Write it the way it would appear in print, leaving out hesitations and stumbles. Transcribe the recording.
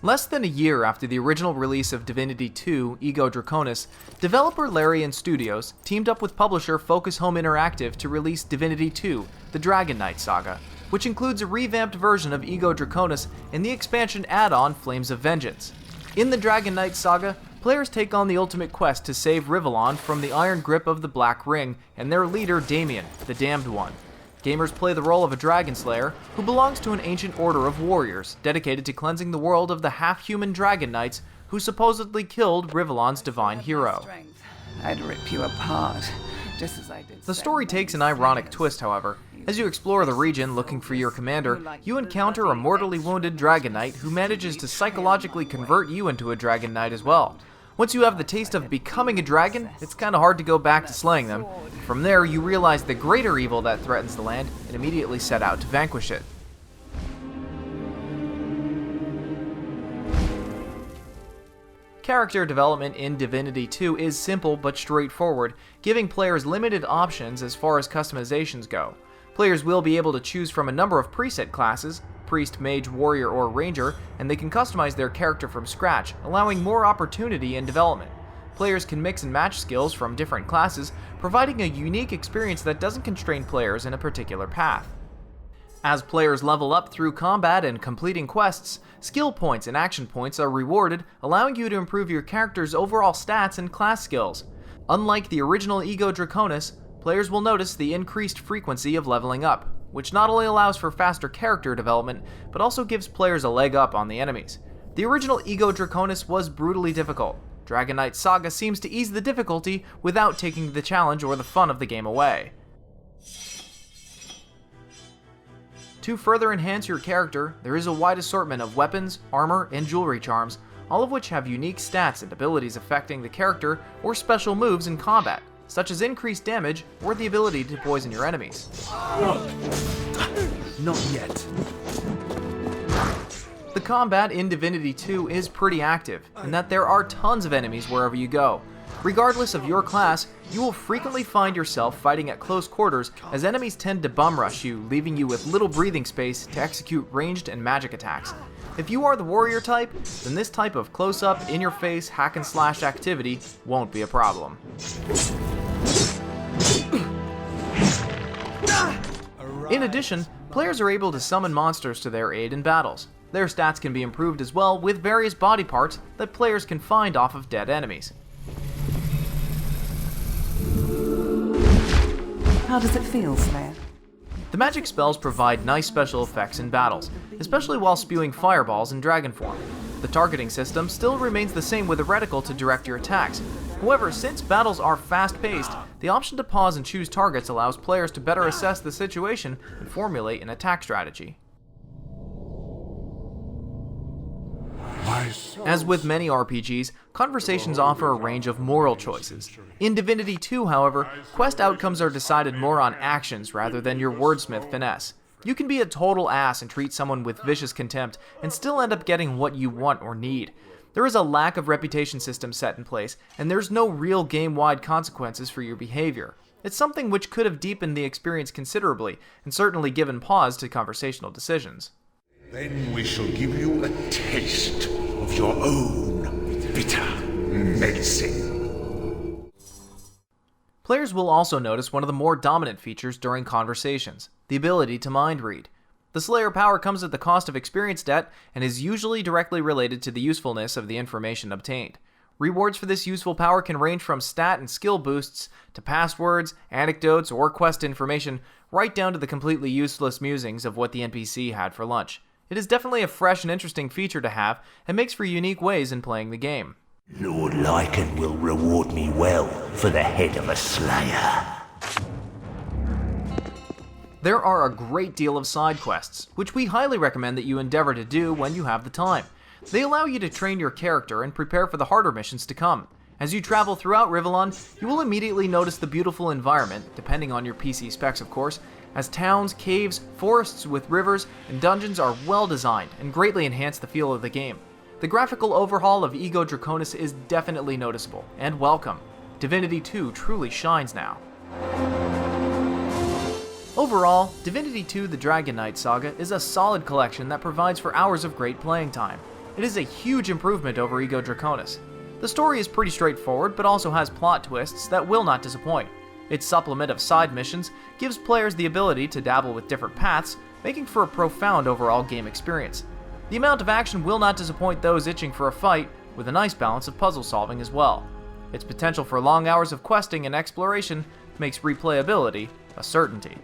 Less than a year after the original release of Divinity 2: Ego Draconis, developer Larian Studios teamed up with publisher Focus Home Interactive to release Divinity 2: The Dragon Knight Saga, which includes a revamped version of Ego Draconis and the expansion add-on Flames of Vengeance. In the Dragon Knight Saga, players take on the ultimate quest to save Rivellon from the iron grip of the Black Ring and their leader Damien, the Damned One. Gamers play the role of a dragon slayer who belongs to an ancient order of warriors dedicated to cleansing the world of the half-human dragon knights who supposedly killed Rivellon's divine hero. I'd rip you apart, just as I did. The story takes an ironic twist, however. As you explore the region looking for your commander, you encounter a mortally wounded dragon knight who manages to psychologically convert you into a dragon knight as well. Once you have the taste of becoming a dragon, it's kinda hard to go back to slaying them. From there, you realize the greater evil that threatens the land and immediately set out to vanquish it. Character development in Divinity 2 is simple but straightforward, giving players limited options as far as customizations go. Players will be able to choose from a number of preset classes, priest, mage, warrior, or ranger, and they can customize their character from scratch, allowing more opportunity in development. Players can mix and match skills from different classes, providing a unique experience that doesn't constrain players in a particular path. As players level up through combat and completing quests, skill points and action points are rewarded, allowing you to improve your character's overall stats and class skills. Unlike the original Ego Draconis, players will notice the increased frequency of leveling up, which not only allows for faster character development, but also gives players a leg up on the enemies. The original Ego Draconis was brutally difficult. Dragon Knight Saga seems to ease the difficulty without taking the challenge or the fun of the game away. To further enhance your character, there is a wide assortment of weapons, armor, and jewelry charms, all of which have unique stats and abilities affecting the character or special moves in combat, such as increased damage or the ability to poison your enemies. Not yet. The combat in Divinity 2 is pretty active, in that there are tons of enemies wherever you go. Regardless of your class, you will frequently find yourself fighting at close quarters as enemies tend to bum rush you, leaving you with little breathing space to execute ranged and magic attacks. If you are the warrior type, then this type of close-up, in-your-face, hack-and-slash activity won't be a problem. In addition, players are able to summon monsters to their aid in battles. Their stats can be improved as well with various body parts that players can find off of dead enemies. How does it feel, Slayer? The magic spells provide nice special effects in battles, especially while spewing fireballs in dragon form. The targeting system still remains the same with a reticle to direct your attacks. However, since battles are fast-paced, the option to pause and choose targets allows players to better assess the situation and formulate an attack strategy. As with many RPGs, conversations offer a range of moral choices. In Divinity 2, however, quest outcomes are decided more on actions rather than your wordsmith finesse. You can be a total ass and treat someone with vicious contempt and still end up getting what you want or need. There is a lack of reputation system set in place, and there's no real game-wide consequences for your behavior. It's something which could have deepened the experience considerably, and certainly given pause to conversational decisions. Then we shall give you a taste of your own bitter medicine. Players will also notice one of the more dominant features during conversations, the ability to mind read. The Slayer power comes at the cost of experience debt and is usually directly related to the usefulness of the information obtained. Rewards for this useful power can range from stat and skill boosts to passwords, anecdotes, or quest information, right down to the completely useless musings of what the NPC had for lunch. It is definitely a fresh and interesting feature to have, and makes for unique ways in playing the game. Lord Lycan will reward me well for the head of a Slayer. There are a great deal of side quests, which we highly recommend that you endeavor to do when you have the time. They allow you to train your character and prepare for the harder missions to come. As you travel throughout Rivellon, you will immediately notice the beautiful environment, depending on your PC specs of course, as towns, caves, forests with rivers, and dungeons are well designed and greatly enhance the feel of the game. The graphical overhaul of Ego Draconis is definitely noticeable, and welcome. Divinity 2 truly shines now. Overall, Divinity 2: The Dragon Knight Saga is a solid collection that provides for hours of great playing time. It is a huge improvement over Ego Draconis. The story is pretty straightforward, but also has plot twists that will not disappoint. Its supplement of side missions gives players the ability to dabble with different paths, making for a profound overall game experience. The amount of action will not disappoint those itching for a fight, with a nice balance of puzzle solving as well. Its potential for long hours of questing and exploration makes replayability a certainty.